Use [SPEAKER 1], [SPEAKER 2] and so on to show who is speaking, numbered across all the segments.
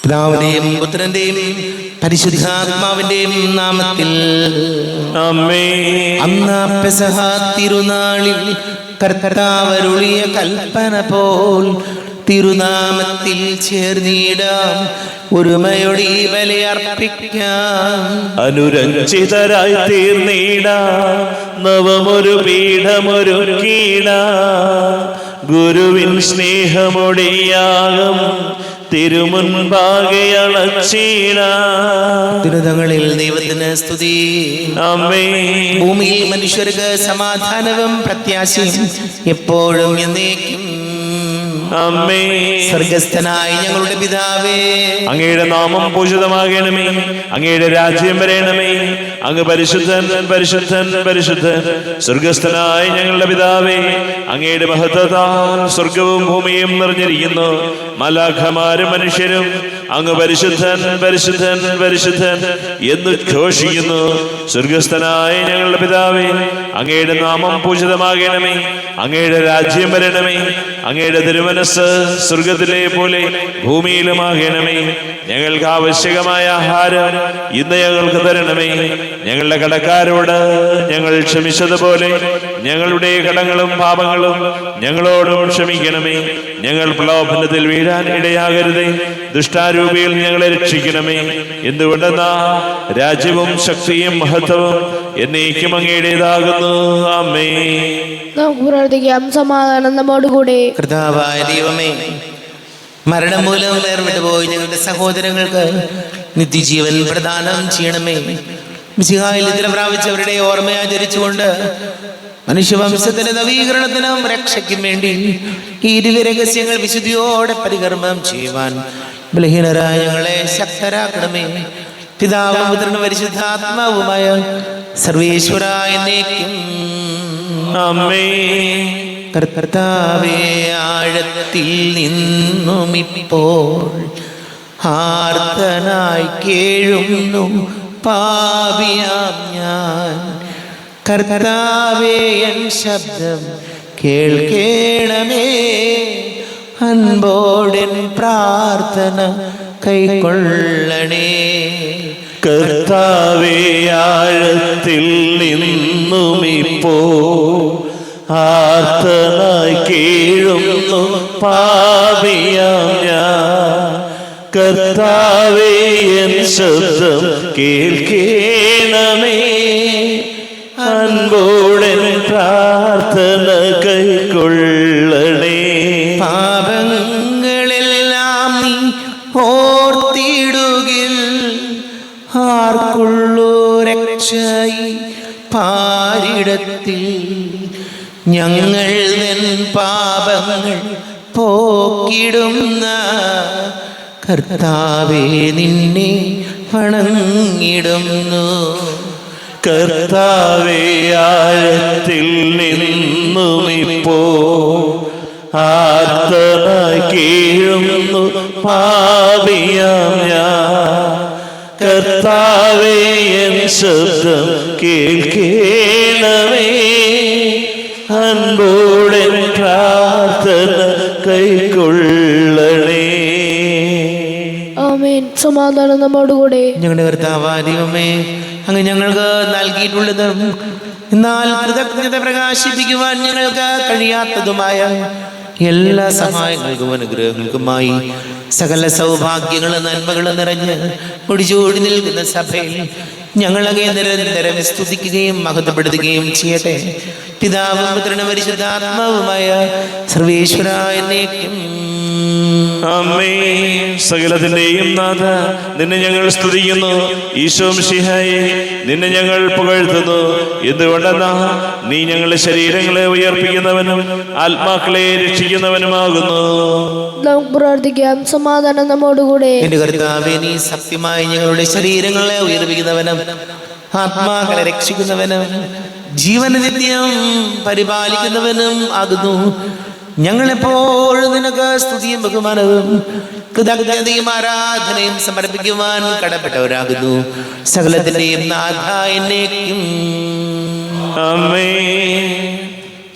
[SPEAKER 1] പിതാവിന്റെയും പുത്രന്റെയും പരിശുദ്ധാത്മാവിന്റെയും നാമത്തിൽ
[SPEAKER 2] ആമേൻ.
[SPEAKER 1] അന്ന് പെസഹ തിരുനാളിൽ കർത്താവരുളിയ കൽപ്പന പോൽ തിരുനാമത്തിൽ ചേർന്നിടാം, ഒരുമയോടെ ഈ ബലിയർപ്പിക്കാം.
[SPEAKER 2] അനുരഞ്ജിതരായി തീർന്നിടാം, നവമൊരു പീഠമൊരുക്കിടാം. ഗുരുവിൻ സ്നേഹമൊടിയാകും തിരുമുൻപാകെ അണച്ചിടാം.
[SPEAKER 1] തിരുതങ്ങളിൽ ദൈവത്തിന് സ്തുതി.
[SPEAKER 2] ആമേൻ.
[SPEAKER 1] ഭൂമിയിൽ മനുഷ്യർക്ക് സമാധാനവും പ്രത്യാശയും എപ്പോഴും എന്നേക്കും.
[SPEAKER 2] ആമേൻ.
[SPEAKER 1] സ്വർഗസ്ഥനായ ഞങ്ങളുടെ പിതാവേ,
[SPEAKER 2] അങ്ങയുടെ നാമം പൂജിതമാകണമേ, അങ്ങയുടെ രാജ്യം വരണമേ. അങ്ങ് പരിശുദ്ധൻ പരിശുദ്ധൻ പരിശുദ്ധൻ. സ്വർഗസ്ഥനായ ഞങ്ങളുടെ പിതാവേ, അങ്ങയുടെ മഹത്വത്താൽ സ്വർഗവും ഭൂമിയും നിറഞ്ഞിരിക്കുന്നു. മാലാഖമാരും മനുഷ്യരും അങ്ങ് പരിശുദ്ധൻ പരിശുദ്ധൻ പരിശുദ്ധൻ എന്ന് ഘോഷിക്കുന്നു. സ്വർഗസ്ഥനായ ഞങ്ങളുടെ പിതാവേ, അങ്ങയുടെ നാമം പൂജിതമാകണമേ, അങ്ങയുടെ രാജ്യം വരണമേ. അങ്ങയുടെ തിരുമനസ് സ്വർഗത്തിലെ പോലെ ഭൂമിയിലുമാകണമേ. ഞങ്ങൾക്ക് ആവശ്യകമായ ആഹാരം ഇന്ന് ഞങ്ങൾക്ക് തരണമേ. ഞങ്ങളുടെ കടക്കാരോട് ഞങ്ങൾ ക്ഷമിച്ചതുപോലെ ഞങ്ങളുടെ കടങ്ങളും പാപങ്ങളും ഞങ്ങളോടും ക്ഷമിക്കണമേ. ഞങ്ങൾ പ്രലോഭനത്തിൽ വീഴാൻ ഇടയാകരുതേ, ദുഷ്ടാരൂപിയിൽ ഞങ്ങളെ രക്ഷിക്കണമേ. എന്തുകൊണ്ടെന്നാ രാജ്യവും ശക്തിയും മഹത്വവും എന്നേക്കും അങ്ങയുടേതാകുന്നു. ആമേൻ.
[SPEAKER 3] നമുക്ക് പ്രാർത്ഥിക്കാം. സമാധാനം നമ്മോടുകൂടെ.
[SPEAKER 1] കർത്താവായ ദൈവമേ, മരണം മൂലം വേർവിട്ട് പോയി ഞങ്ങളുടെ സഹോദരങ്ങൾക്ക് നിത്യജീവൻ പ്രദാനം ചെയ്യണമേ. മിശിഹായിൽ നിദ്ര പ്രാപിച്ചവരുടെ ഓർമ്മ ആചരിച്ചുകൊണ്ട് മനുഷ്യവംശത്തിന്റെ നവീകരണത്തിനും രക്ഷയ്ക്കും വേണ്ടി ഈ ദിവ്യരഹസ്യങ്ങൾ വിശുദ്ധിയോടെ പരികർമ്മം ചെയ്യുവാൻ ബലഹീനരായ ഞങ്ങളെ ശക്തരാക്കണമേ. പിതാവും പുത്രനും പരിശുദ്ധാത്മാവുമായ സർവേശ്വരായ എന്നേക്കും.
[SPEAKER 2] ആമേൻ.
[SPEAKER 1] കർത്താവേ, ആഴത്തിൽ നിന്നും ഇപ്പോൾ ആർത്തനായി കേഴുന്നു പാപിയാം ഞാൻ. കർത്താവേ, എൻ ശബ്ദം കേൾക്കേണമേ, അൻപോടെൻ പ്രാർത്ഥന കൈക്കൊള്ളണേ.
[SPEAKER 2] കർത്താവേ, ആഴത്തിൽ നിന്നുമിപ്പോ ആർത്തനായി കേഴുന്നു പാപിയാം ഞാൻ. കർത്താവേ, എൻ ശബ്ദം കേൾക്കേണമേ, അൻപോടെൻ പ്രാർത്ഥന കൈക്കൊള്ളണേ.
[SPEAKER 1] പാപങ്ങളെല്ലാം നീ ഓർത്തിടുകിൽ ആർക്കുള്ളൂ രക്ഷയി പാരിടത്തിൽ. ഞങ്ങൾ നിൻ പാപങ്ങൾ പോക്കിടുന്ന കർത്താവേ, നിന്നെ വണങ്ങിടുന്നു.
[SPEAKER 2] കർത്താവേ, ആഴത്തിൽ നിന്നുമിപ്പോ ആർത്തനായി കേഴുന്നു പാപിയാം ഞാൻ. കർത്താവേ, എൻ ശബ്ദം കേൾക്കേണമേ, അൻപോടെൻ പ്രാർത്ഥന കൈക്കൊള്ളണേ.
[SPEAKER 3] ആമേൻ. സമാധാനം നമ്മോടുകൂടെ.
[SPEAKER 1] ഞങ്ങളുടെ കർത്താവായ ദൈവമേ, അങ്ങ് ഞങ്ങൾക്ക് നൽകിയിട്ടുള്ളതും എന്നാൽ കൃതജ്ഞത പ്രകാശിപ്പിക്കുവാൻ ഞങ്ങൾക്ക് കഴിയാത്തതുമായ എല്ലാ സഹായങ്ങൾക്കും അനുഗ്രഹങ്ങൾക്കുമായി സകല സൗഭാഗ്യങ്ങളും നന്മകളും നിറഞ്ഞ് ഒടിച്ചോടി നിൽക്കുന്ന സഭയിൽ ഞങ്ങളെ നിരന്തരം സ്തുതിക്കുകയും മഹത്വപ്പെടുത്തുകയും ചെയ്യട്ടെ. പിതാവും പുത്രനും പരിശുദ്ധാത്മാവുമായ സർവേശ്വരായ എന്നേക്കും.
[SPEAKER 2] ആമേൻ. സകലത്തിന്റെയും നാഥ, നിന്നെ ഞങ്ങൾ സ്തുതിക്കുന്നു. ഈശോ മിശിഹായേ, നിന്നെ ഞങ്ങൾ പുകഴ്ത്തുന്നു. എന്തുകൊണ്ടെന്നാ നീ ഞങ്ങളുടെ ശരീരങ്ങളെ ഉയർപ്പിക്കുന്നവനും ആത്മാക്കളെ രക്ഷിക്കുന്നവനുമാകുന്നു.
[SPEAKER 3] നമുക്ക് പ്രാർത്ഥിക്കാം. സമാധാനം നമ്മോടുകൂടെ.
[SPEAKER 1] എന്റെ കർത്താവേ, നീ സത്യമായി ഞങ്ങളുടെ ശരീരങ്ങളെ ഉയർപ്പിക്കുന്നവനും ആത്മാക്കളെ രക്ഷിക്കുന്നവനും ജീവനെ നിത്യം പരിപാലിക്കുന്നവനും ആകുന്നു. ഞങ്ങളെപ്പോഴും നിനക്ക് സ്തുതിയും ബഹുമാനവും കൃതജ്ഞതയും ആരാധനയും സമർപ്പിക്കുവാൻ കടപ്പെട്ടവരാകുന്നു. സകലത്തിന്റെയും നാഥ എന്നേക്കും.
[SPEAKER 2] ആമേൻ.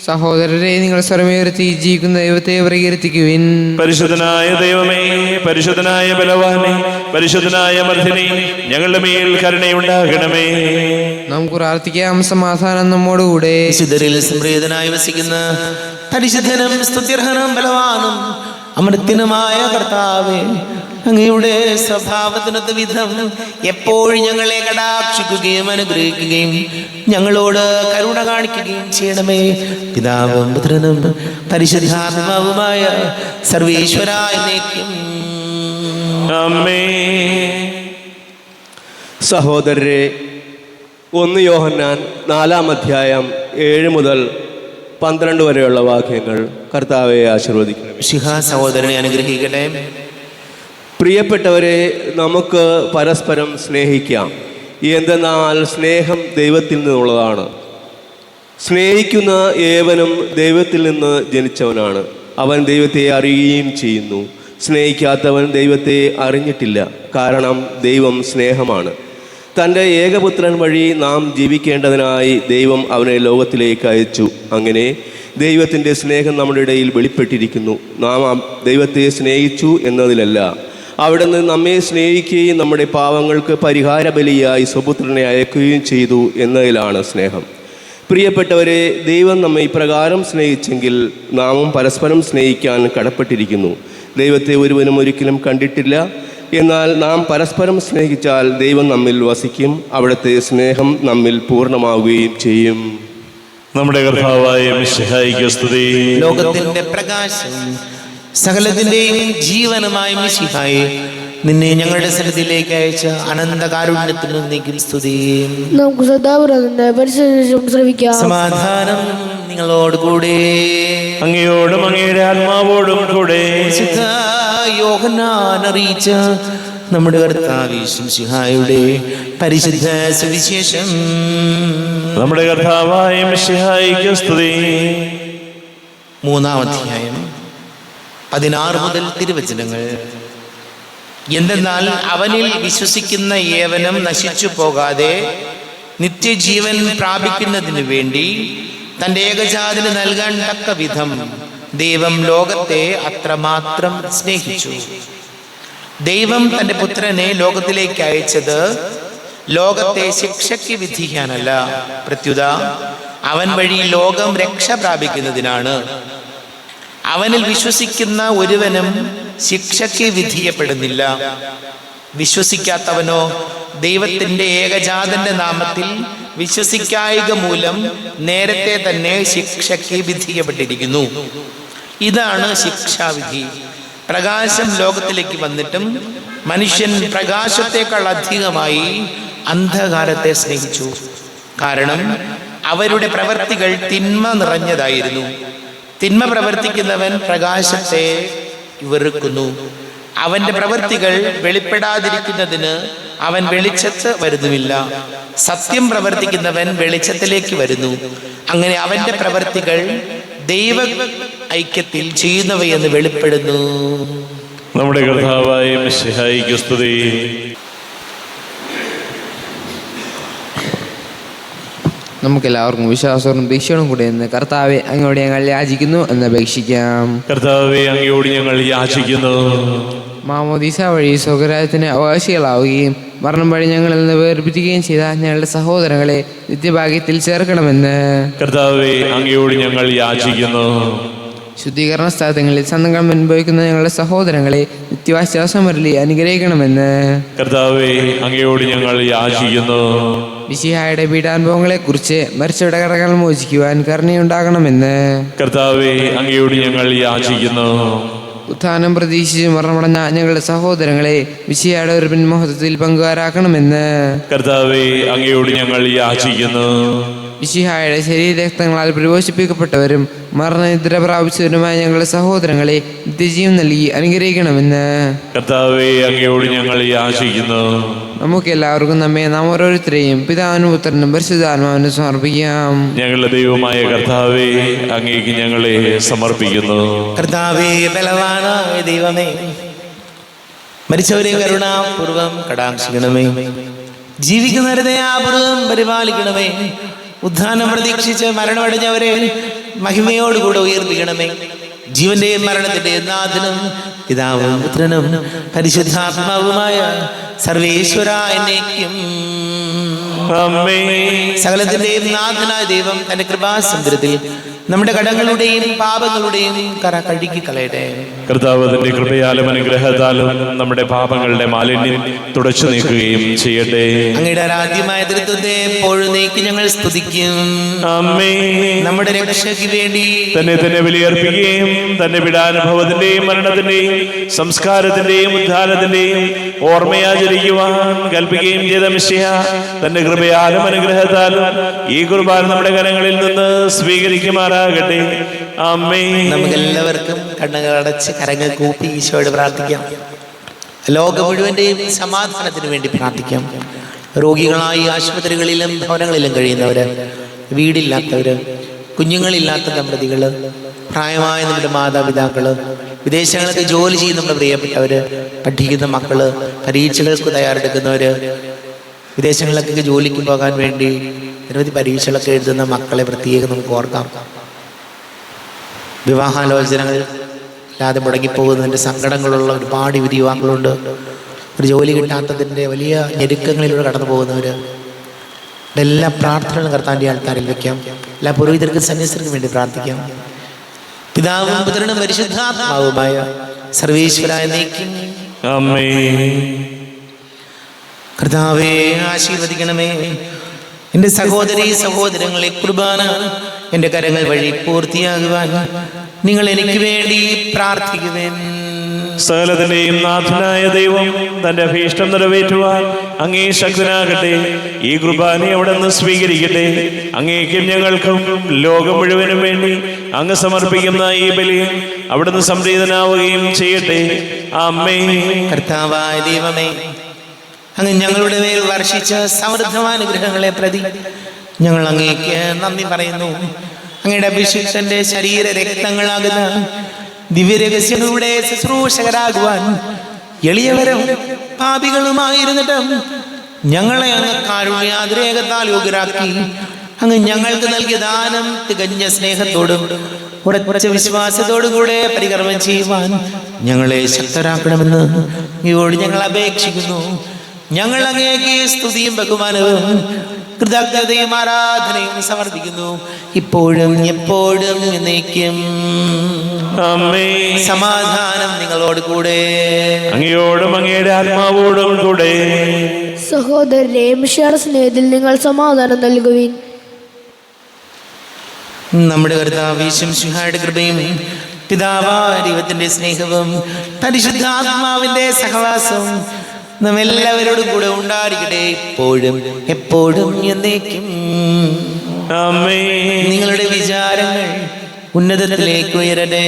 [SPEAKER 4] സഹോദരരെ, നിങ്ങൾ സ്വരമുയർത്തി ജീവിക്കുന്ന ദൈവത്തെ പ്രകീർത്തിക്കുവിൻ.
[SPEAKER 2] പരിശുദ്ധനായ ദൈവമേ, പരിശുദ്ധനായ ബലവാനെ, പരിശുദ്ധനായ മർദ്ദിനി, ഞങ്ങളുടെ മേൽ കരുണയുണ്ടാകണമേ.
[SPEAKER 4] നമുക്ക് പ്രാർത്ഥിക്കാം. സമാധാനം നമ്മോടുകൂടെ.
[SPEAKER 1] വിശുദ്ധരിൽ സംപ്രീതനായി വസിക്കുന്ന പരിശുദ്ധനും സ്തുത്യർഹനും ബലവാനും അമൃത്യനുമായ കർത്താവേ, അങ്ങയുടെ സ്വഭാവത്തിനൊത്ത വിധം എപ്പോഴും ഞങ്ങളെ കടാക്ഷിക്കുകയും അനുഗ്രഹിക്കുകയും ഞങ്ങളോട് കരുണ കാണിക്കുകയും ചെയ്യണമേ. പിതാവും പുത്രനും പരിശുദ്ധാത്മാവുമായ സർവേശ്വരായ എന്നേക്കും
[SPEAKER 2] ആമേൻ.
[SPEAKER 5] സഹോദരരെ, 1 യോഹന്നാൻ 4-ാം അധ്യായം 7 മുതൽ 12 വരെയുള്ള വാക്യങ്ങൾ കർത്താവെ ആശീർവദിക്കണം.
[SPEAKER 1] ശിഖ സഹോദരനെ അനുഗ്രഹിക്കട്ടെ.
[SPEAKER 5] പ്രിയപ്പെട്ടവരെ, നമുക്ക് പരസ്പരം സ്നേഹിക്കാം. എന്തെന്നാൽ സ്നേഹം ദൈവത്തിൽ നിന്നുള്ളതാണ്. സ്നേഹിക്കുന്ന ഏവനും ദൈവത്തിൽ നിന്ന് ജനിച്ചവനാണ്. അവൻ ദൈവത്തെ അറിയുകയും ചെയ്യുന്നു. സ്നേഹിക്കാത്തവൻ ദൈവത്തെ അറിഞ്ഞിട്ടില്ല, കാരണം ദൈവം സ്നേഹമാണ്. തൻ്റെ ഏകപുത്രൻ വഴി നാം ജീവിക്കേണ്ടതിനായി ദൈവം അവനെ ലോകത്തിലേക്ക് അയച്ചു. അങ്ങനെ ദൈവത്തിൻ്റെ സ്നേഹം നമ്മുടെ ഇടയിൽ വെളിപ്പെട്ടിരിക്കുന്നു. നാം ദൈവത്തെ സ്നേഹിച്ചു എന്നതിലല്ല, അവിടുന്ന് നമ്മെ സ്നേഹിക്കുകയും നമ്മുടെ പാവങ്ങൾക്ക് പരിഹാര ബലിയായി സ്വപുത്രനെ അയക്കുകയും ചെയ്തു എന്നതിലാണ് സ്നേഹം. പ്രിയപ്പെട്ടവരെ, ദൈവം നമ്മെ ഇപ്രകാരം സ്നേഹിച്ചെങ്കിൽ നാമും പരസ്പരം സ്നേഹിക്കാൻ കടപ്പെട്ടിരിക്കുന്നു. ദൈവത്തെ ഒരുവനും ഒരിക്കലും കണ്ടിട്ടില്ല. എന്നാൽ നാം പരസ്പരം സ്നേഹിച്ചാൽ ദൈവം നമ്മിൽ വസിക്കും, അവിടുത്തെ സ്നേഹം നമ്മിൽ പൂർണ്ണമാവുകയും ചെയ്യും.
[SPEAKER 2] നമ്മുടെ കർത്താവായ മിശിഹായിക്ക് സ്തുതി.
[SPEAKER 1] ലോകത്തിന്റെ പ്രകാശം സകലത്തിന്റെയും ജീവനുമായ മിശിഹായെ, നിന്നെ ഞങ്ങളുടെ സ്ഥലത്തിലേക്ക് അയച്ച അനന്തകാരുണ്യത്തിന് നീക്കും സ്തുതി.
[SPEAKER 3] നമുക്ക് സദാപുരത്തിന്റെ പരിശോധിച്ചും ശ്രമിക്കാം.
[SPEAKER 1] സമാധാനം നിങ്ങളോട് കൂടെ.
[SPEAKER 2] അങ്ങയോടും അങ്ങയുടെ ആത്മാവോടും കൂടെ.
[SPEAKER 1] വിശുദ്ധ യോഹന്നാൻ അറിയിച്ച നമ്മുടെ കർത്താവ് മിശിഹായുടെ പരിശുദ്ധ സുവിശേഷം.
[SPEAKER 2] നമ്മുടെ കർത്താവായ മിശിഹായിക്ക് സ്തുതി.
[SPEAKER 1] 3-ാം അധ്യായം 16 മുതൽ തിരുവചനങ്ങൾ. എന്തെന്നാൽ അവനിൽ വിശ്വസിക്കുന്ന ഏവനും നശിച്ചു പോകാതെ നിത്യജീവൻ പ്രാപിക്കുന്നതിനു വേണ്ടി തൻ്റെ ഏകജാതന് നൽകാൻ തക്ക വിധം ദൈവം ലോകത്തെ അത്രമാത്രം സ്നേഹിച്ചു. ദൈവം തൻ്റെ പുത്രനെ ലോകത്തിലേക്ക് അയച്ചത് ലോകത്തെ ശിക്ഷയ്ക്ക് വിധിക്കാനല്ല, പ്രത്യുത അവൻ വഴി ലോകം രക്ഷ പ്രാപിക്കുന്നതിനാണ്. അവനിൽ വിശ്വസിക്കുന്ന ഒരുവനും ശിക്ഷയ്ക്ക് വിധിയപ്പെടുന്നില്ല. വിശ്വസിക്കാത്തവനോ ദൈവത്തിൻ്റെ ഏകജാതന്റെ നാമത്തിൽ വിശ്വസിക്കായിക മൂലം നേരത്തെ തന്നെ ശിക്ഷയ്ക്ക് വിധിക്കപ്പെട്ടിരിക്കുന്നു. ഇതാണ് ശിക്ഷാവിധി. പ്രകാശം ലോകത്തിലേക്ക് വന്നിട്ടും മനുഷ്യൻ പ്രകാശത്തേക്കാൾ അധികമായി അന്ധകാരത്തെ സ്നേഹിച്ചു. കാരണം അവരുടെ പ്രവൃത്തികൾ തിന്മ നിറഞ്ഞതായിരുന്നു. തിന്മ പ്രവർത്തിക്കുന്നവൻ പ്രകാശത്തെ വെറുക്കുന്നു. അവന്റെ പ്രവൃത്തികൾ വെളിപ്പെടാതിരിക്കുന്നതിന് അവൻ വെളിച്ചത്ത് വരുന്നുമില്ല. സത്യം പ്രവർത്തിക്കുന്നവൻ വെളിച്ചത്തിലേക്ക് വരുന്നു. അങ്ങനെ അവന്റെ പ്രവൃത്തികൾ ദൈവ ഐക്യത്തിൽ ചെയ്യുന്നവയെന്ന് വെളിപ്പെടുന്നു.
[SPEAKER 2] നമ്മുടെ കർത്താവായ മിശിഹായിക്ക് സ്തുതി.
[SPEAKER 4] നമുക്കെല്ലാവർക്കും വിശ്വാസവും ദീക്ഷയോടും കൂടെ എന്ന് കർത്താവെ അങ്ങയോട് ഞങ്ങൾ യാചിക്കുന്നു എന്ന് അപേക്ഷിക്കാം.
[SPEAKER 2] കർത്താവെ, അങ്ങയോട് ഞങ്ങൾ യാചിക്കുന്നു.
[SPEAKER 4] മാമോദീസ വഴി സ്വകരാജ്യത്തിന് അവകാശികളാവുകയും മരണം വഴി ഞങ്ങളിൽ നിന്ന് വേർപിരിക്കുകയും ചെയ്ത ഞങ്ങളുടെ സഹോദരങ്ങളെ നിത്യഭാഗ്യത്തിൽ ചേർക്കണമെന്ന്
[SPEAKER 2] കർത്താവെ, അങ്ങയോട് ഞങ്ങൾ യാചിക്കുന്നു.
[SPEAKER 4] ശുദ്ധീകരണ സ്ഥലങ്ങളിൽ സന്തകം അനുഭവിക്കുന്ന ഞങ്ങളുടെ സഹോദരങ്ങളെ നിത്യവാശ്വാസം വരലി അനുഗ്രഹിക്കണമെന്ന്
[SPEAKER 2] കർത്താവെ, അങ്ങയോട് ഞങ്ങൾ യാചിക്കുന്നു.
[SPEAKER 4] മിശിഹായുടെ പീഡാനുഭവങ്ങളെ കുറിച്ച് മരിച്ചവരുടെ കടങ്ങൾ മോചിക്കുവാൻ കരുണയുണ്ടാകണമെന്ന്
[SPEAKER 2] കർത്താവെ, അങ്ങയോട് ഞങ്ങൾ യാചിക്കുന്നു.
[SPEAKER 4] ഉത്ഥാനം പ്രതീക്ഷിച്ച് മരണമടഞ്ഞ ഞങ്ങളുടെ സഹോദരങ്ങളെ മിശിഹായുടെ ഒരു പിൻമഹത്വത്തിൽ പങ്കുകാരാക്കണമെന്ന്
[SPEAKER 2] കർത്താവെ, അങ്ങയോട് ഞങ്ങൾ യാചിക്കുന്നു.
[SPEAKER 4] മിശിഹായുടെ ശരീരരക്തങ്ങളാൽ പരിപോഷിപ്പിക്കപ്പെട്ടവരും മരണനിദ്ര പ്രാപിച്ചവരുമായ ഞങ്ങളുടെ സഹോദരങ്ങളെ നിത്യജീവൻ നൽകി അനുഗ്രഹിക്കണമെന്ന്
[SPEAKER 2] കർത്താവെ, അങ്ങയോട് ഞങ്ങൾ യാചിക്കുന്നു.
[SPEAKER 4] നമുക്ക് എല്ലാവർക്കും നമ്മെ നാം ഓരോരുത്തരെയും പിതാവിനും പുത്രനും പരിശുദ്ധാത്മാവിനും സമർപ്പിക്കാം.
[SPEAKER 2] ഞങ്ങളുടെ ദൈവമായ കർത്താവെ, അങ്ങേക്ക് ഞങ്ങളെ സമർപ്പിക്കുന്നു.
[SPEAKER 1] കർത്താവേ, ബലവാനായ ദൈവമേ, മരിച്ചവരെ കരുണാപൂർവം കടാക്ഷിക്കണമേ. ജീവിക്കുന്നവരെ ദയാപൂർവം പരിപാലിക്കണമേ. ഉദ്ധാനം പ്രതീക്ഷിച്ച് മരണമടഞ്ഞവരെ മഹിമയോടുകൂടെ ഉയർപ്പിക്കണമേ. ജീവന്റെയും മരണത്തിന്റെയും നാഥനും പിതാവും പുത്രനും പരിശുദ്ധാത്മാവുമായ സർവേശ്വര എന്നേക്കും സകലത്തിന്റെയും നാഥനായ ദൈവം തന്റെ കൃപാസമുദ്രത്തിൽ നമ്മുടെ കടങ്ങളുടെയും പാപങ്ങളുടെയും കറ കഴുകി കളയട്ടെ.
[SPEAKER 2] കർത്താവ് തന്റെ കൃപയാലും അനുഗ്രഹത്താലും നമ്മുടെ പാപങ്ങളുടെ മാലിന്യം തുടച്ചു നീക്കുകയും ചെയ്യട്ടെ.
[SPEAKER 1] അങ്ങയുടെ ആരാധ്യമായ തൃത്വത്തെ എപ്പോഴും നീക്കി ഞങ്ങൾ സ്തുതിക്കും. നമ്മുടെ രക്ഷയ്ക്ക് വേണ്ടി
[SPEAKER 2] തന്നെ ബലിയർപ്പിക്കുകയും തന്റെ പീഡാനുഭവത്തിന്റെയും മരണത്തിന്റെയും സംസ്കാരത്തിന്റെയും ഉദ്ധാനത്തിന്റെയും ഓർമ്മയാചരിക്കുവാൻ കൽപ്പിക്കുകയും ചെയ്ത മിശിഹ തന്റെ കൃപയാലും അനുഗ്രഹത്താലും ഈ കുർബാന നമ്മുടെ കരങ്ങളിൽ നിന്ന് സ്വീകരിക്കുമാറാകട്ടെ.
[SPEAKER 1] നമുക്കെല്ലാവർക്കും കണ്ണുകൾ അടച്ച് കരങ്ങൾ കൂപ്പി ഈശോയോട് പ്രാർത്ഥിക്കാം. ലോകം മുഴുവന്റെയും സമാധാനത്തിന് വേണ്ടി പ്രാർത്ഥിക്കാം. രോഗികളായി ആശുപത്രികളിലും ഭവനങ്ങളിലും കഴിയുന്നവര്, വീടില്ലാത്തവര്, കുഞ്ഞുങ്ങളില്ലാത്ത ദമ്പതികള്, പ്രായമായ നമ്മുടെ മാതാപിതാക്കള്, വിദേശങ്ങൾക്ക് ജോലി ചെയ്യുന്ന നമ്മുടെ പ്രിയപ്പെട്ടവര്, പഠിക്കുന്ന മക്കള്, പരീക്ഷകൾക്ക് തയ്യാറെടുക്കുന്നവര്, വിദേശങ്ങളിലൊക്കെ ജോലിക്ക് പോകാൻ വേണ്ടി നിരവധി പരീക്ഷകളൊക്കെ എഴുതുന്ന മക്കളെ പ്രത്യേകം നമുക്ക് ഓർക്കാം. വിവാഹാലോചനകൾ ഇല്ലാതെ മുടങ്ങിപ്പോകുന്നതിൻ്റെ സങ്കടങ്ങളുള്ള ഒരുപാട് യുവാക്കളുണ്ട്. ഒരു ജോലി കിട്ടാത്തതിൻ്റെ വലിയ ഞെരുക്കങ്ങളിലൂടെ കടന്നു പോകുന്നവർ. എല്ലാ പ്രാർത്ഥനകളും കർത്താവിൻ്റെ ആൾക്കാരിൽ വയ്ക്കാം. എല്ലാ പുരോഹിതർക്കും സന്യസ്തർക്കും വേണ്ടി പ്രാർത്ഥിക്കാം. പിതാവും പുത്രനും പരിശുദ്ധാത്മാവുമായ സർവേശ്വരായ എന്നേക്കും കർത്താവേ ആശീർവദിക്കണമേ. എൻ്റെ സഹോദരീ സഹോദരങ്ങളെ, കുർബാന എൻ്റെ കരങ്ങൾ വഴി പൂർത്തിയാകുവാൻ നിങ്ങൾ എനിക്ക് വേണ്ടി പ്രാർത്ഥിക്കുവേൻ.
[SPEAKER 2] സകലത്തിന്റെയും നാഥനായ ദൈവം തന്റെ അഭീഷ്ടം നിറവേറ്റുവാൻ അങ്ങേ ശക്തനാകട്ടെ. ഈ കുർബാന അവിടെ നിന്ന് സ്വീകരിക്കട്ടെ. അങ്ങേക്കും ഞങ്ങൾക്കും ലോകം മുഴുവനും വേണ്ടി അങ്ങ് സമർപ്പിക്കുന്ന ഈ ബലി അവിടുന്ന് സംപ്രീതനാവുകയും ചെയ്യട്ടെ. ആമേൻ.
[SPEAKER 1] കർത്താവായ ദൈവമേ, അങ്ങ് ഞങ്ങളുടെ മേൽ വർഷിച്ച സമൃദ്ധമാനുഗ്രഹങ്ങളെ പ്രതി ഞങ്ങൾ അങ്ങേക്ക് നന്ദി പറയുന്നു. അങ്ങയുടെ അഭിഷിക്തന്റെ ശരീര രക്തങ്ങളാകുന്ന ദിവ്യരഹസ്യങ്ങളുടെ ശുശ്രൂഷകരാകുവാൻ എളിയവരും പാപികളുമായിരുന്നിട്ടും ഞങ്ങളെ അങ്ങ് കാരുണ്യാതിരേകത്താൽ യോഗ്യരാക്കി. അങ്ങ് ഞങ്ങൾക്ക് നൽകിയ ദാനം തികഞ്ഞ സ്നേഹത്തോടും ഉറച്ച വിശ്വാസത്തോടും കൂടെ പരികർമ്മം ചെയ്യുവാൻ ഞങ്ങളെ ശക്തരാക്കണമെന്ന് ഇവയോട് ഞങ്ങൾ അപേക്ഷിക്കുന്നു. ഞങ്ങൾ അങ്ങേക്ക് സ്തുതിയും ബഹുമാനവും കൃതജ്ഞതയും ആരാധനയും സമർപ്പിക്കുന്നു, ഇപ്പോഴും എപ്പോഴും എന്നേക്കും. സമാധാനം നിങ്ങളോട് കൂടെ,
[SPEAKER 2] അങ്ങയോടും അങ്ങയുടെ ആത്മാവോടും കൂടെ.
[SPEAKER 3] സഹോദരനെ മിശിഹായുടെ സ്നേഹത്തിൽ നിങ്ങൾ സമാധാനം നൽകുവിൻ.
[SPEAKER 1] നമ്മുടെ കർത്താവ് മിശിഹായുടെ കൃപയും പിതാവായ ദൈവത്തിന്റെ സ്നേഹവും പരിശുദ്ധാത്മാവിന്റെ സഹവാസവും നമ്മെല്ലാവരോടും കൂടെ ഉണ്ടായിരിക്കട്ടെ, ഇപ്പോഴും എപ്പോഴും എന്നേക്കും. നിങ്ങളുടെ വിചാരങ്ങൾ ഉന്നതത്തിലേക്ക് ഉയരട്ടെ.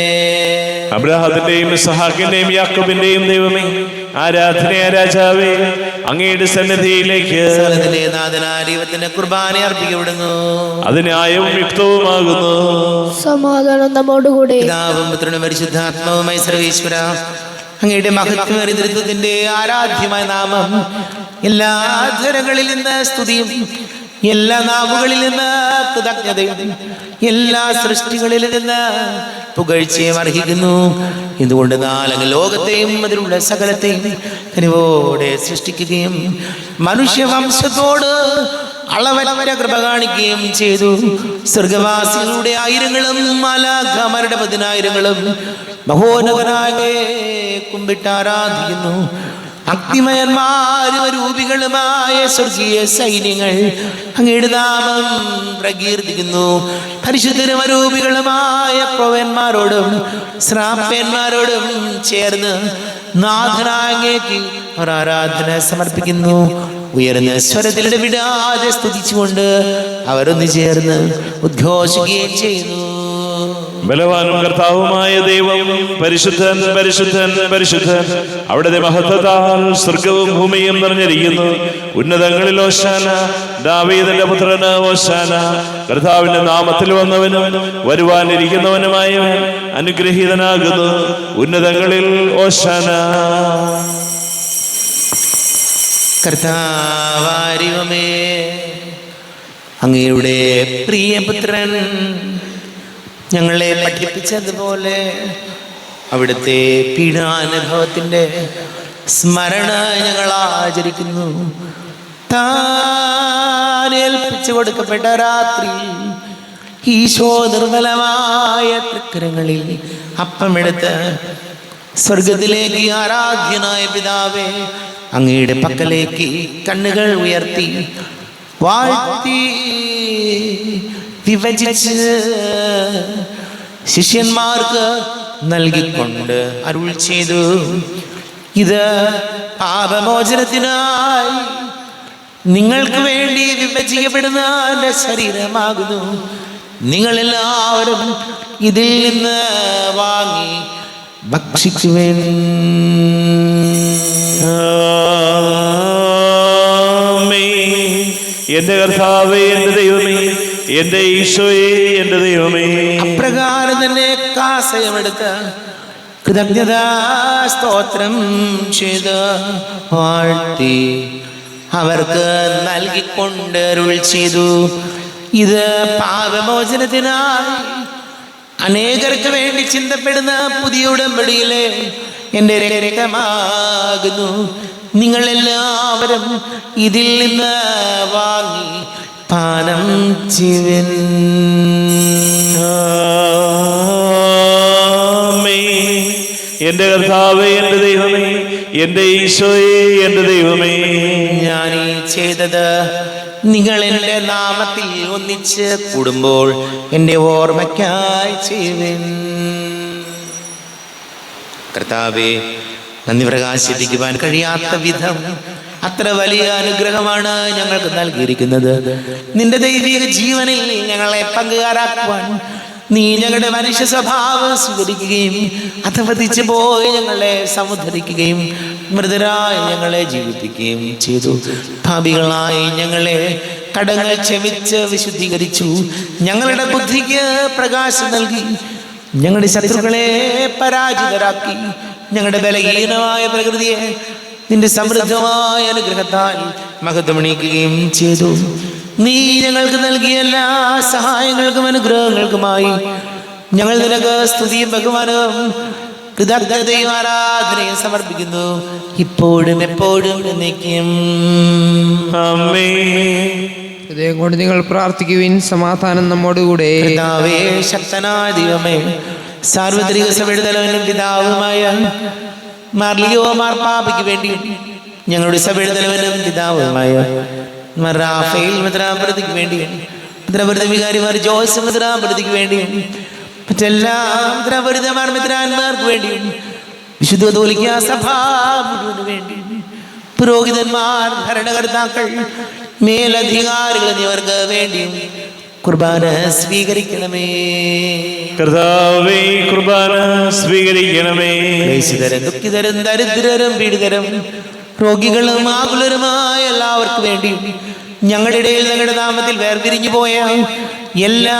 [SPEAKER 2] അബ്രാഹത്തിന്റെയും ഇസ്ഹാക്കിന്റെയും യാക്കോബിന്റെയും ദൈവമേ, ആരാധനയായ രാജാവേ, അങ്ങയുടെ സന്നിധിയിലേക്ക്
[SPEAKER 1] ദൈവത്തിന്റെ കുർബാന അർപ്പിക്കപ്പെടുന്നു.
[SPEAKER 2] അത് ന്യായവും യുക്തവുമാകുന്നു.
[SPEAKER 3] സമാധാനം നമ്മോടുകൂടെ.
[SPEAKER 1] പിതാവും പുത്രനും പരിശുദ്ധാത്മാവുമായി സർവേശ്വര, അങ്ങയുടെ മഹത്വമേറിയ ദൈവത്തിന്റെ ആരാധ്യമായ നാമം എല്ലാ ധരങ്ങളിൽ നിന്ന് സ്തുതിയും എല്ലാ നാവുകളിൽ നിന്ന് കൃതജ്ഞതയും എല്ലാ സൃഷ്ടികളിൽ നിന്ന് പുകഴ്ചയും അർഹിക്കുന്നു. എന്തുകൊണ്ട് അങ്ങ് ലോകത്തെയും അതിലുള്ള സകലത്തെയും കനിവോടെ സൃഷ്ടിക്കുകയും മനുഷ്യവംശത്തോട് അളവറ്റ കൃപ കാണിക്കുകയും ചെയ്തു. സ്വർഗവാസികളുടെ ആയിരങ്ങളും മാലാഖമാരുടെ 10,000ങ്ങളും മഹോന്നതനായ കുമ്പിട്ട് ആരാധിക്കുന്നു. അഗ്നിമയന്മാരും രൂപികളുമായ സ്വർഗീയ സൈന്യങ്ങൾ അങ്ങയുടെ നാമം പ്രകീർത്തിക്കുന്നു. പരിശുദ്ധരും അരൂപികളുമായ പ്രവന്മാരോടും ശ്രാപ്പന്മാരോടും ചേർന്ന് നാഥനായ അങ്ങേക്ക് ഒരു ആരാധന സമർപ്പിക്കുന്നു. ഉയർന്ന സ്വരത്തിലൂടെ വിടാതെ സ്തുതിച്ചുകൊണ്ട് അവരൊന്ന് ചേർന്ന് ഉദ്ഘോഷിക്കുകയും ചെയ്യുന്നു.
[SPEAKER 2] ബലവാനും കർത്താവുമായ ദൈവം പരിശുദ്ധൻ പരിശുദ്ധൻ പരിശുദ്ധൻ, അവിടുത്തെ മഹത്വത്താൽ സ്വർഗവും ഭൂമിയും നിറഞ്ഞിരിക്കുന്നു. ഉന്നതങ്ങളിൽ ഓശാന, ദാവീദിന്റെ പുത്രന് ഓശാന. കർത്താവിന്റെ നാമത്തിൽ വന്നവനും വരുവാനിരിക്കുന്നവനുമായവൻ അനുഗ്രഹീതനാകുന്നു. ഉന്നതങ്ങളിൽ ഓശാന.
[SPEAKER 1] കർത്താവാരിവമേ, അങ്ങയുടെ പ്രിയപുത്രൻ ഞങ്ങളെ പഠിപ്പിച്ചതുപോലെ അവിടുത്തെ പീഡാനുഭവത്തിൻ്റെ സ്മരണ ഞങ്ങൾ ആചരിക്കുന്നു. താൻ ഏൽപ്പിച്ചു കൊടുക്കപ്പെട്ട രാത്രി ഈശോ നിർമ്മലമായ തൃക്കരങ്ങളിൽ അപ്പമെടുത്ത് സ്വർഗത്തിലേക്ക് ആരാധ്യനായ പിതാവേ, അങ്ങയുടെ പക്കലേക്ക് കണ്ണുകൾ ഉയർത്തി വാഴ്ത്തി വിഭജിച്ച് ശിഷ്യന്മാർക്ക് നൽകിക്കൊണ്ട് അരുൾ ചെയ്തു, ഇത് പാപമോചനത്തിനായി നിങ്ങൾക്ക് വേണ്ടി വിഭജിക്കപ്പെടുന്ന എൻ്റെ ശരീരമാകുന്നു. നിങ്ങളെല്ലാവരും ഇതിൽ നിന്ന് വാങ്ങി ഭക്ഷിക്കുവേൻ.
[SPEAKER 2] എന്റെ കർത്താവേ, എന്റെ ദൈവമേ, എന്റെ ഈശോയെ, എന്റെ ദൈവമേ.
[SPEAKER 1] അപ്രകാരം തന്നെ കാസയമെടുത്ത് കൃതജ്ഞതാ സ്തോത്രം ചെയ്ത് വാഴ്ത്തി അവർക്ക് നൽകിക്കൊണ്ട് അരുൾ ചെയ്തു, ഇത് പാപമോചനത്തിനായി അനേകർക്ക് വേണ്ടി ചിന്തപ്പെടുന്ന പുതിയ ഉടമ്പടിയിലെ എൻ്റെ രക്തമാകുന്നു. നിങ്ങളെല്ലാവരും ഇതിൽ നിന്ന് വാങ്ങി പാനം ചെയ്യുവിൻ.
[SPEAKER 2] എന്റെ കർത്താവേ, എന്റെ ദൈവമേ, എന്റെ ഈശോയെ, എന്റെ ദൈവമേ.
[SPEAKER 1] ഞാൻ ഈ ചെയ്തത് നിങ്ങൾ എൻ്റെ നാമത്തിൽ ഒന്നിച്ച് കൂടുമ്പോൾ എൻ്റെ ഓർമ്മയ്ക്കായി ചെയ്യുവിൻ. കർത്താവേ, നന്ദി പ്രകാശിപ്പിക്കുവാൻ കഴിയാത്ത വിധം അത്ര വലിയ അനുഗ്രഹമാണ് ഞങ്ങൾക്ക് നൽകിയിരിക്കുന്നത്. നിന്റെ ദൈവിക ജീവനിൽ ഞങ്ങളെ പങ്കുകാരാക്കുവാൻ നീ ഞങ്ങളുടെ മനുഷ്യ സ്വഭാവം സ്വീകരിക്കുകയും അധപതിച്ചു പോയി ഞങ്ങളെ സമുദ്ധരിക്കുകയും മൃതരായി ഞങ്ങളെ ജീവിപ്പിക്കുകയും ചെയ്തു. പാപികളായി ഞങ്ങളെ കടങ്ങൾ ക്ഷമിച്ച് വിശുദ്ധീകരിച്ചു. ഞങ്ങളുടെ ബുദ്ധിക്ക് പ്രകാശം നൽകി ഞങ്ങളുടെ ശത്രുക്കളെ പരാജിതരാക്കി. ഞങ്ങളുടെ ബലഹീനമായ പ്രകൃതിയെ നിന്റെ സമൃദ്ധമായ അനുഗ്രഹത്താൽ മഹത്വമണിയിക്കുകയും ചെയ്തു. നീ ഞങ്ങൾക്ക് നൽകിയ എല്ലാ സഹായങ്ങൾക്കും അനുഗ്രഹങ്ങൾക്കുമായി ഞങ്ങൾ നിനക്ക് സ്തുതിയും ബഹുമാനവും കൃതജ്ഞതയും ആരാധനയും സമർപ്പിക്കുന്നു, ഇപ്പോഴും എപ്പോഴും എന്നേക്കും.
[SPEAKER 4] ഹൃദയം കൊണ്ട് നിങ്ങൾ പ്രാർത്ഥിക്കുവിൻ. സമാധാനം നമ്മോടുകൂടെ.
[SPEAKER 1] പിതാവേ, ശക്തനായ ദൈവമേ, സാർവത്രിക സഭയുടെ തലവനും പിതാവുമായ മാർലിയോ മാർപ്പാപ്പയ്ക്ക് വേണ്ടി ഞങ്ങളുടെ സഭയുടെ തലവനും പിതാവുമായ റാഫേൽ മെത്രാപൊലീത്തയ്ക്ക് വേണ്ടി, മെത്രാപൊലീത്ത വികാരിമാർ ജോയ്സ് മെത്രാപൊലീത്തയ്ക്ക് വേണ്ടി, മറ്റെല്ലാ മെത്രാപൊലീത്തമാർ മെത്രാന്മാർക്ക് വേണ്ടി, വിശുദ്ധ കത്തോലിക്കാ സഭ മുഴുവന് വേണ്ടി, പുരോഹിതന്മാർ, ഭരണകർത്താക്കൾ, മേലധികാരികൾ എന്നിവർക്ക് വേണ്ടി കുർബാന സ്വീകരിക്കണമേ.
[SPEAKER 2] കർത്താവേ, കുർബാന സ്വീകരിക്കണമേ.
[SPEAKER 1] ക്ലേശിതരും ദുഃഖിതരും ദരിദ്രരും പീഡിതരും രോഗികളും ആകുലരുമായ എല്ലാവർക്കും വേണ്ടി ഞങ്ങളുടെ ഇടയിൽ ഞങ്ങളുടെ നാമത്തിൽ വേർപിരിഞ്ഞു പോയ എല്ലാ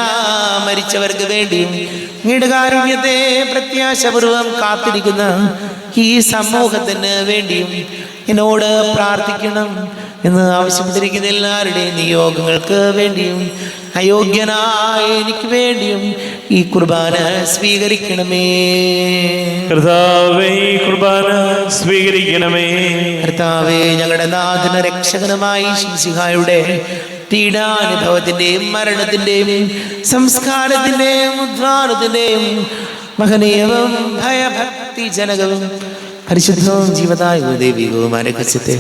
[SPEAKER 1] മരിച്ചവർക്ക് വേണ്ടിയും അങ്ങയുടെ കാരുണ്യത്തെ പ്രത്യാശപൂർവം കാത്തിരിക്കുന്ന ഈ സമൂഹത്തിന് വേണ്ടിയും എന്നോട് പ്രാർത്ഥിക്കണം എന്ന് ആവശ്യപ്പെട്ടിരിക്കുന്ന എല്ലാവരുടെയും നിയോഗങ്ങൾക്ക് വേണ്ടിയും അയോഗ്യനായ എനിക്ക് വേണ്ടിയും ഈ കുർബാന സ്വീകരിക്കണമേ.
[SPEAKER 2] കർത്താവേ, കുർബാന സ്വീകരിക്കണമേ.
[SPEAKER 1] കർത്താവേ, ഞങ്ങളുടെ നാഥന രക്ഷകനുമായി ശിഹായുടെ പീഡാനുഭവത്തിന്റെയും മരണത്തിന്റെയും സംസ്കാരത്തിന്റെയും ഉദ്ധാനത്തിന്റെയും മഹനീയവും ഭയഭക്തിജനകവും പരിശുദ്ധവും ജീവദായകവും ദൈവികവും രഹസ്യത്തെ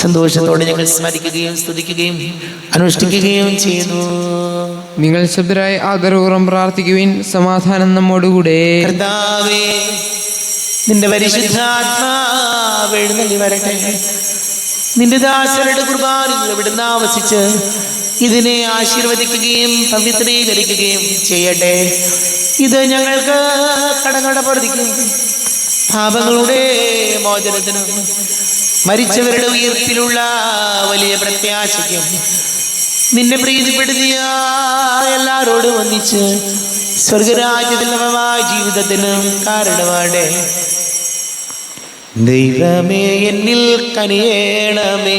[SPEAKER 1] സന്തോഷത്തോടെ ഞങ്ങൾ സ്മരിക്കുകയും സ്തുതിക്കുകയും അനുഷ്ഠിക്കുകയും ചെയ്യുന്നു.
[SPEAKER 4] നിങ്ങൾ ശബ്ദരായി ആദരപൂർവ്വം പ്രാർത്ഥിക്കുവിൻ. സമാധാനം നമ്മോടുകൂടെ.
[SPEAKER 1] കർത്താവേ, നിന്റെ പരിശുദ്ധാത്മാവ് എഴുന്നള്ളി വരട്ടെ. നിന്റെ ദാസരുടെ കുർബാനകൾ ഇവിടുന്ന് ആവസിച്ച് ഇതിനെ ആശീർവദിക്കുകയും പവിത്രീകരിക്കുകയും ചെയ്യട്ടെ. ഇത് ഞങ്ങൾക്ക് കടങ്ങളുടെ പൊറുതിക്കും പാപങ്ങളുടെ മോചനത്തിനും മരിച്ചവരുടെ ഉയർപ്പിലുള്ള വലിയ പ്രത്യാശയ്ക്കും നിന്നെ പ്രീതിപ്പെടുത്തിയ എല്ലാവരോടും ഒന്നിച്ച് സ്വർഗരാജ്യത്തിൽ നവമായ ജീവിതത്തിനും കാരണമാടേ. ദൈവമേ, എന്നിൽ കനിയേണമേ,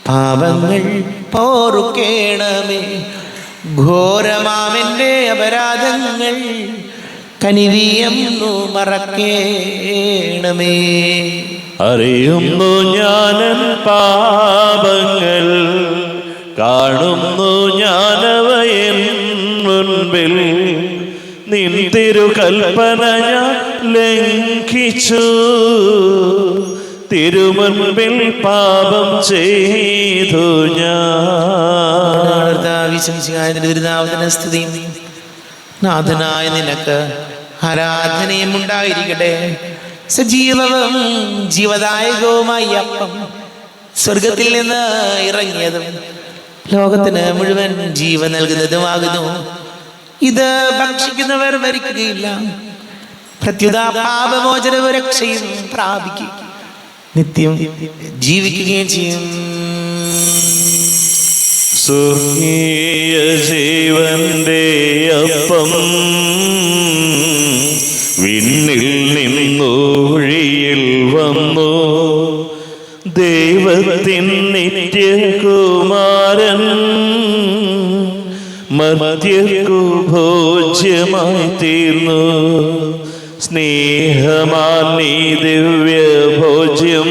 [SPEAKER 1] പാപങ്ങൾ പോറുക്കേണമേ, ഘോരമാമെൻ്റെ അപരാധങ്ങൾ കനിവിയെന്നു മറക്കേണമേ.
[SPEAKER 2] അറിയുന്നു ഞാനൻ പാപങ്ങൾ, കാണുന്നു ഞാനവയൻ മുൻപിൽ. നിൻ തിരുകൽപ്പന ഞാൻ ലംഘിച്ചു, തിരുമുൻപിൽ പാപം ചെയ്തു ഞാൻ.
[SPEAKER 1] സ്തുതിയും നാഥനായ നിനക്ക് ആരാധനയും ഉണ്ടായിരിക്കട്ടെ. സജീവവും ജീവദായകവുമായി അപ്പം സ്വർഗത്തിൽ നിന്ന് ഇറങ്ങിയതും ലോകത്തിന് മുഴുവൻ ജീവൻ നൽകുന്നതുമാകുന്നു. ഇത് ഭക്ഷിക്കുന്നവർ മരിക്കുകയില്ല, പ്രത്യുത പാപമോചനവും രക്ഷയും പ്രാപിക്കും, നിത്യം ജീവിക്കുകയും ചെയ്യും.
[SPEAKER 2] സ്വർഗീയ ജീവന്റെ അപ്പം വിണ്ണിൽ നിന്നൊഴിയിൽ വന്നു, ദൈവത്തിൻ നിത്യകുമാരൻ മധ്യർക്കു ഭോജ്യമായി തീർന്നു. സ്നേഹമാനീ ദിവ്യ ഭോജ്യം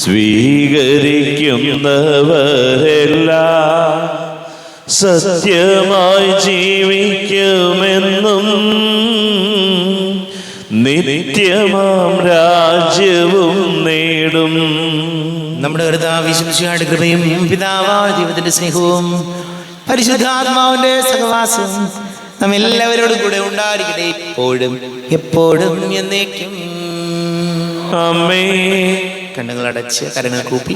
[SPEAKER 2] സ്വീകരിക്കുന്നവരെല്ലാം സത്യമായി ജീവിക്കുമെന്നും നിത്യമാം രാജ്യവും നേടും.
[SPEAKER 1] നമ്മുടെ കർത്താവിശുമിശിഹായുടെ കൃപയും പിതാവായ ദൈവത്തിന്റെ സ്നേഹവും പരിശുദ്ധാത്മാവിന്റെ സഹവാസവും നമ്മെല്ലാവരോടും കൂടെ ഉണ്ടായിരിക്കട്ടെ, എപ്പോഴും എപ്പോഴും എന്നേക്കും.
[SPEAKER 2] ആമേൻ.
[SPEAKER 1] കണ്ണുകൾ അടച്ച് കരങ്ങൾ കൂപ്പി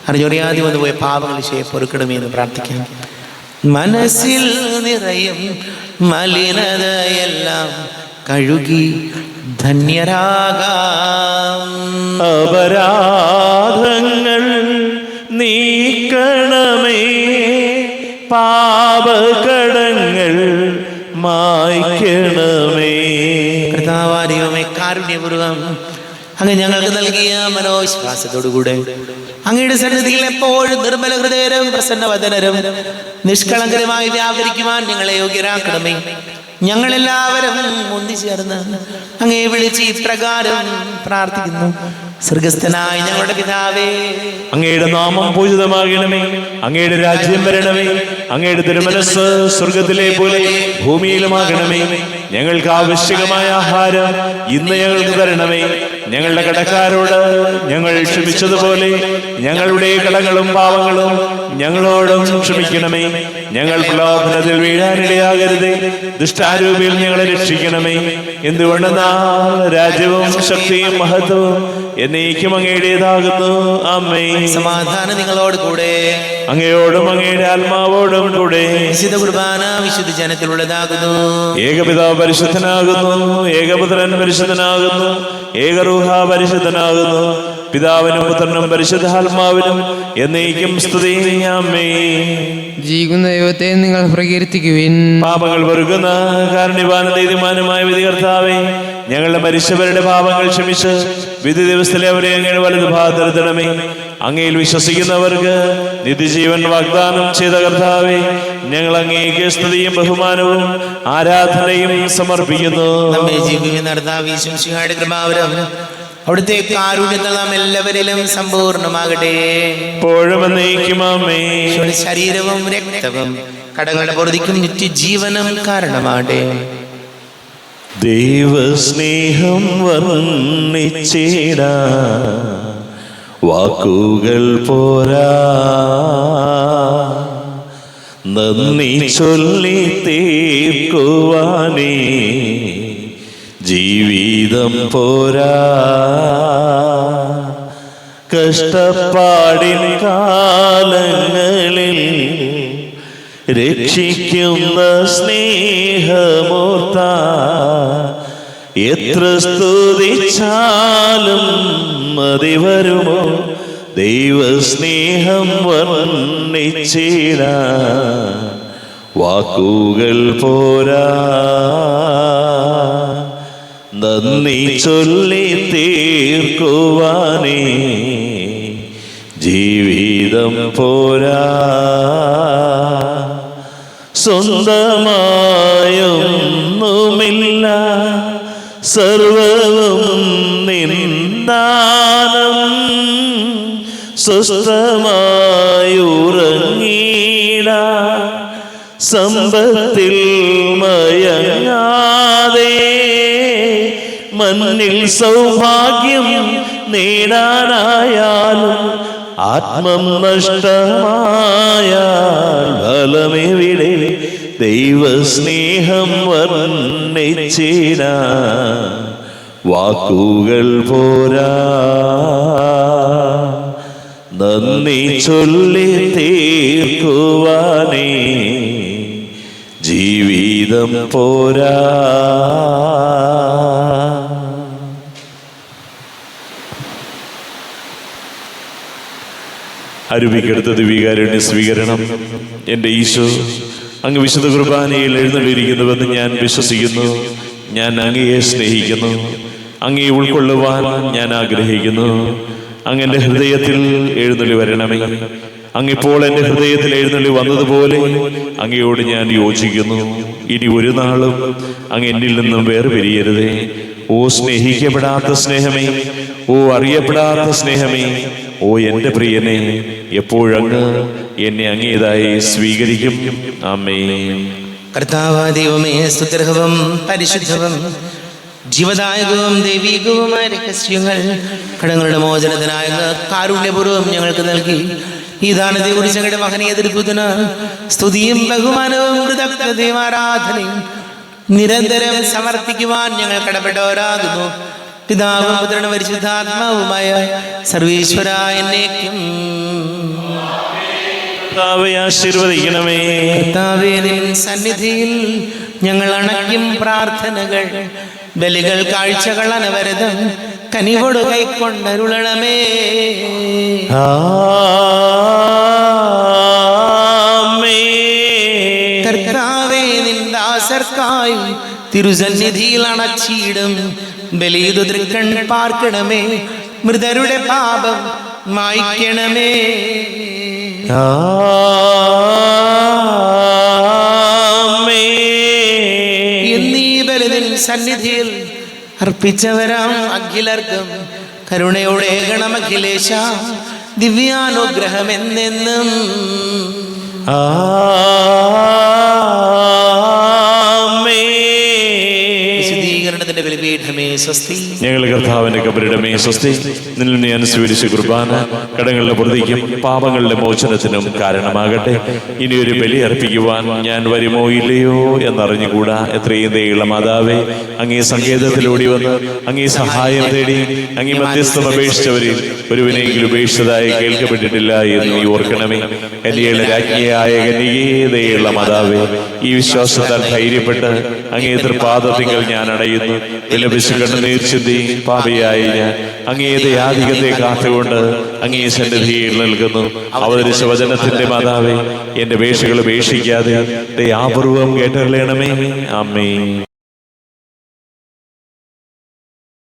[SPEAKER 1] അറിഞ്ഞൊറിയാതെ വന്നുപോയ പാപങ്ങൾ പൊറുക്കണമേ എന്ന് പ്രാർത്ഥിക്കാം. മനസ്സിൽ നിറയും മലിനതയെല്ലാം കഴുകി ധന്യരാകാം.
[SPEAKER 2] അപരാധങ്ങൾ നീക്കണമേ, പാപകടങ്ങൾ മായ്ക്കണമേ.
[SPEAKER 1] കർത്താവാരിയോമേ കാരുണ്യപൂർവം അങ്ങ് ഞങ്ങൾക്ക് നൽകിയ മനോവിശ്വാസത്തോടുകൂടെ അങ്ങയുടെ സന്നിധിയിൽ എപ്പോഴും നിർമ്മല ഹൃദയരും പ്രസന്നവദനരും നിഷ്കളങ്കരമായി വ്യാപരിക്കുവാൻ ഞങ്ങളെ യോഗ്യരാക്കണമേ. ഞങ്ങളെല്ലാവരും ഒന്നിച്ചേർന്ന് അങ്ങേ വിളിച്ച് ഇപ്രകാരം പ്രാർത്ഥിക്കുന്നു. സ്വർഗസ്ഥനായ ഞങ്ങളുടെ പിതാവേ,
[SPEAKER 2] അങ്ങയുടെ നാമം പൂജിതമാകണമേ, അങ്ങയുടെ രാജ്യം വരണമേ, അങ്ങയുടെ തിരുമനസ് സ്വർഗത്തിലെ പോലെ ഭൂമിയിലുമാകണമേ. ഞങ്ങൾക്ക് ആവശ്യകമായ ആഹാരം ഇന്ന് ഞങ്ങൾക്ക് തരണമേ. ഞങ്ങളുടെ കടക്കാരോട് ഞങ്ങൾ ക്ഷമിച്ചതുപോലെ ഞങ്ങളുടെ കടങ്ങളും പാവങ്ങളും ഞങ്ങളോടും ക്ഷമിക്കണമേ. ഞങ്ങൾ പ്രലോഭനത്തിൽ വീഴാനിടയാകരുതേ, ദുഷ്ടാരൂപിയിൽ ഞങ്ങളെ രക്ഷിക്കണമേ. എന്തുകൊണ്ടെന്നാൽ രാജ്യവും ശക്തിയും മഹത്വവും എന്നേക്കും അങ്ങയുടേതാകുന്നു. ആമേൻ.
[SPEAKER 1] സമാധാനം നിങ്ങളോട് കൂടെ,
[SPEAKER 2] അങ്ങയോടും അങ്ങയുടെ ആത്മാവോടും കൂടെ.
[SPEAKER 1] വിശുദ്ധ കുർബാന വിശുദ്ധ ജനത്തിലുള്ളതാകുന്നു.
[SPEAKER 2] ഏകപിതാവ് പരിശുദ്ധനാകുന്നു, ഏകപുത്രൻ പരിശുദ്ധനാകുന്നു, ഏകറൂഹ പരിശുദ്ധനാകുന്നു. പിതാവിനും പുത്രനും പരിശുദ്ധാത്മാവിനും എന്നേക്കും സ്തുതി. ആമേൻ.
[SPEAKER 4] ജീവിക്കുന്ന ദൈവത്തെ നിങ്ങൾ പ്രകീർത്തിക്കുവിൻ.
[SPEAKER 2] പാപങ്ങൾ പൊറുക്കുന്ന കാരുണ്യവാനും നീതിമാനുമായ വിധികർത്താവേ, ഞങ്ങളുടെ മരിച്ചവരുടെ പാപങ്ങൾ ക്ഷമിച്ച് വിധി ദിവസത്തിലെ അവരെ അങ്ങയുടെ വലതു ഭാഗത്തിരുത്തണമേ. അങ്ങയിൽ വിശ്വസിക്കുന്നവർക്ക് നിത്യജീവൻ വാഗ്ദാനം ചെയ്ത കർത്താവേ, ഞങ്ങൾ അങ്ങേക്ക് സ്തുതിയും ബഹുമാനവും ആരാധനയും സമർപ്പിക്കുന്നു.
[SPEAKER 1] നമ്മെ ജീവിക്കുന്ന കർത്താവിശുമിശിഹായുടെ കൃപാവരം അവിടുത്തെ കാരുണ്യത്തിൽ നാം എല്ലാവരിലും സമ്പൂർണ്ണമാകട്ടെ.
[SPEAKER 2] എപ്പോഴും എന്നേക്കും ആമേൻ.
[SPEAKER 1] ശരീരവും രക്തവും കടങ്ങളുടെ പൊറുതിക്കും നിത്യജീവനും കാരണമാകട്ടെ.
[SPEAKER 2] ദൈവസ്നേഹം വർണ്ണിച്ചിടാ വാക്കുകൾ പോരാ, നന്ദി ചൊല്ലി തീർക്കുവാനേ ജീവിതം പോരാ. കഷ്ടപ്പാടിൻ കാലങ്ങളിൽ രക്ഷിക്കുന്ന സ്നേഹമോർത്ത എത്ര സ്തുതിച്ചാലും മതി വരുമോ. ദൈവസ്നേഹം വർണ്ണിച്ചിടാ വാക്കുകൾ പോരാ, നന്ദി ചൊല്ലി തീർക്കുവാനേ ജീവിതം പോരാ. സ്വന്തമായൊന്നുമില്ല, സർവവും നിന്ദാനം. സ്വസ്ഥമായുറങ്ങീട, സമ്പത്തിൽ മയങ്ങാതെ, മണ്ണിൽ സൗഭാഗ്യം നേടാനായാലും ആത്മം നഷ്ടമായാൽ ഫലമെവിടെ? ദൈവസ്നേഹം വർണ്ണിച്ചിട, വാക്കുകൾ പോരാ, നന്ദി ചൊല്ലി തീർക്കുവാനേ ജീവിതം പോരാ. അരുവിക്കടുത്ത ദിവ്യകാരുണ്യ സ്വീകരണം. എൻ്റെ ഈശോ, അങ്ങ് വിശുദ്ധ കുർബാനയിൽ എഴുന്നള്ളിയിരിക്കുന്നുവെന്ന് ഞാൻ വിശ്വസിക്കുന്നു. ഞാൻ അങ്ങയെ സ്നേഹിക്കുന്നു. അങ്ങയെ ഉൾക്കൊള്ളുവാൻ ഞാൻ ആഗ്രഹിക്കുന്നു. അങ്ങ് എൻ്റെ ഹൃദയത്തിൽ എഴുന്നള്ളി വരണമേ. അങ്ങിപ്പോൾ എൻ്റെ ഹൃദയത്തിൽ എഴുന്നള്ളി വന്നതുപോലെ അങ്ങയോട് ഞാൻ യോജിക്കുന്നു. ഇനി ഒരു നാളും അങ്ങ് എന്നിൽ നിന്നും വേർപിരിയരുതേ. ഓ സ്നേഹിക്കപ്പെടാത്ത സ്നേഹമേ, ഓ അറിയപ്പെടാത്ത സ്നേഹമേ, ഓ എൻ്റെ പ്രിയനെ, എപ്പോഴങ്ങ് എന്നെ അങ്ങേതായി സ്വീകരിക്കും. ആമേൻ.
[SPEAKER 1] കർത്താവായ ദൈവമേ, സ്തുത്യർഹവും പരിശുദ്ധവും ജീവദായകവും ദൈവീകവുമായ രഹസ്യങ്ങൾ കടങ്ങളുടെ മോചനത്തിനായ കാരുണ്യപൂർവ്വം ഞങ്ങൾക്ക് നൽകി. ഈ ദാനത്തെക്കുറിച്ച് ഞങ്ങളുടെ മകനെ എതിർപ്പുതിന് സ്തുതിയും ബഹുമാനവും കൃതജ്ഞതയും ആരാധനയും നിരന്തരം സമർപ്പിക്കുവാൻ ഞങ്ങൾ കടപ്പെട്ടവരാകുന്നു. പിതാവും പുത്രനും പരിശുദ്ധാത്മാവുമായ സർവീശ്വര എന്നേക്കും.
[SPEAKER 2] ആശീർവദിക്കണമേ.
[SPEAKER 1] കർത്താവേ, നിൻ സന്നിധിയിൽ ഞങ്ങൾ അണയ്ക്കും പ്രാർത്ഥനകൾ, ബലികൾ, കാഴ്ചകൾ അനവരതം കനിവോട് കൈക്കൊണ്ടരുളണമേ. കർത്താവേ, നിൻ ദാസർക്കായി തിരുസന്നിധിയിൽ അണച്ചിടും ബലിതു തൃക്കൺ പാർക്കണമേ. മൃതരുടെ പാപം മായ്ക്കണമേ. എന്നീ ബലിതിൻ സന്നിധിയിൽ അർപ്പിച്ചവരാം അഖിലർക്കും കരുണയോടെ ഗണമഖിലേശ ദിവ്യാനുഗ്രഹം എന്നെന്നും. വിശുദ്ധീകരണത്തിന്റെ ബലിപീഠമേ സ്വസ്തി.
[SPEAKER 2] ഞങ്ങൾ കർത്താവിന്റെ കബറിടമേ സ്വസ്തി. നിന്നിൽ ഞാൻ സ്വീകരിച്ച കുർബാന കടങ്ങളുടെ പ്രതിക്കും പാപങ്ങളുടെ മോചനത്തിനും കാരണമാകട്ടെ. ഇനിയൊരു ബലി അർപ്പിക്കുവാൻ ഞാൻ വരുമോ ഇല്ലയോ എന്നറിഞ്ഞുകൂടാ. എത്രയും ദയുള്ള മാതാവേ, അങ്ങേ സങ്കേതത്തിലൂടി വന്ന് അങ്ങേ സഹായം തേടി അങ്ങേ മധ്യസ്ഥം അപേക്ഷിച്ചവരിൽ ഒരുവിനെങ്കിലും ഉപേക്ഷിച്ചതായി കേൾക്കപ്പെട്ടിട്ടില്ല എന്ന് നീ ഓർക്കണമേ. കന്യകയുടെ രാജ്ഞിയായ കന്യകേ, ദയുള്ള മാതാവേ, ഈ വിശ്വാസത്താൽ ധൈര്യപ്പെട്ട് അങ്ങേ തൃപാദത്തിങ്കൽ ഞാൻ അടയുന്നു. വിലപിച്ചു കണ്ണുനീർ ചിന്തി പാപിയായി ഞാൻ അങ്ങേ ദയാധികത്തെ കാത്തുകൊണ്ട് അങ്ങേ സന്നിധിയിൽ നിൽക്കുന്നു. അവതരിച്ച വചനത്തിന്റെ മാതാവേ, എന്റെ വേഷകൾ ഉപേക്ഷിക്കാതെ ദയാപൂർവം കേട്ടറിയണമേ. ആമേൻ.